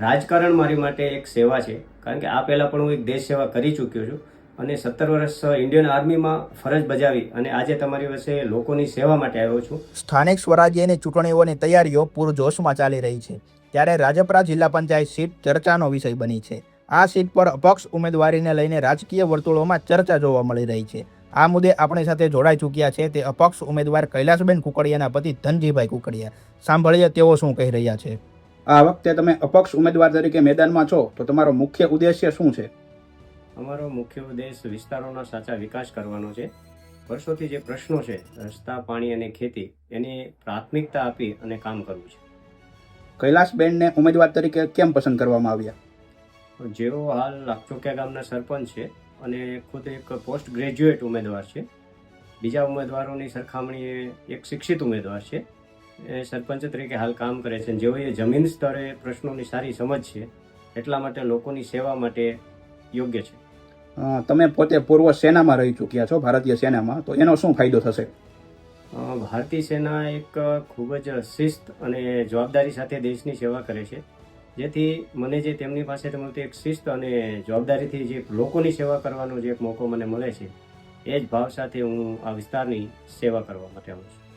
રાજકારણ મારી માટે એક સેવા છે, કારણ કે આ પહેલાં પણ હું એક દેશ સેવા કરી ચૂક્યો છું અને 17 વર્ષ ઇન્ડિયન આર્મીમાં ફરજ બજાવી અને આજે તમારી વચ્ચે લોકોની સેવા માટે આવ્યો છું. સ્થાનિક સ્વરાજ્યની ચૂંટણીઓની તૈયારીઓ પૂરજોશમાં ચાલી રહી છે, ત્યારે રાજપરા જિલ્લા પંચાયત સીટ ચર્ચાનો વિષય બની છે. આ સીટ પર અપક્ષ ઉમેદવારીને લઈને રાજકીય વર્તુળોમાં ચર્ચા જોવા મળી રહી છે. આ મુદ્દે આપણી સાથે જોડાઈ ચૂક્યા છે તે અપક્ષ ઉમેદવાર કૈલાસબેન કુકડિયાના પતિ ધનજીભાઈ કુકડિયા. સાંભળીએ તેઓ શું કહી રહ્યા છે. આ વખતે તમે અપક્ષ ઉમેદવાર તરીકે મેદાનમાં છો, તો તમારો મુખ્ય ઉદ્દેશ્ય શું છે? અમારો મુખ્ય ઉદ્દેશ વિસ્તારોનો સાચા વિકાસ કરવાનો છે. વર્ષોથી જે પ્રશ્નો છે, રસ્તા, પાણી અને ખેતી, એની પ્રાથમિકતા આપી અને કામ કરવું છે. કૈલાસબેનને ઉમેદવાર તરીકે કેમ પસંદ કરવામાં આવ્યા? જેઓ હાલ લાખચોકિયા ગામના સરપંચ છે અને ખુદ એક પોસ્ટ ગ્રેજ્યુએટ ઉમેદવાર છે. બીજા ઉમેદવારોની સરખામણીએ એક શિક્ષિત ઉમેદવાર છે. એ સરપંચ તરીકે હાલ કામ કરે છે. જેઓએ જમીન સ્તરે પ્રશ્નોની સારી સમજ છે, એટલા માટે લોકોની સેવા માટે યોગ્ય છે. તમે પોતે પૂર્વ સેનામાં રહી ચૂક્યા છો, ભારતીય સેનામાં, તો એનો શું ફાયદો થશે? ભારતીય સેના એક ખૂબ જ શિસ્ત અને જવાબદારી સાથે દેશની સેવા કરે છે, જેથી મને જે તેમની પાસે મળતી એક શિસ્ત અને જવાબદારીથી જે લોકોની સેવા કરવાનો જે એક મોકો મને મળે છે, એ જ ભાવ સાથે હું આ વિસ્તારની સેવા કરવા માટે આવું છું.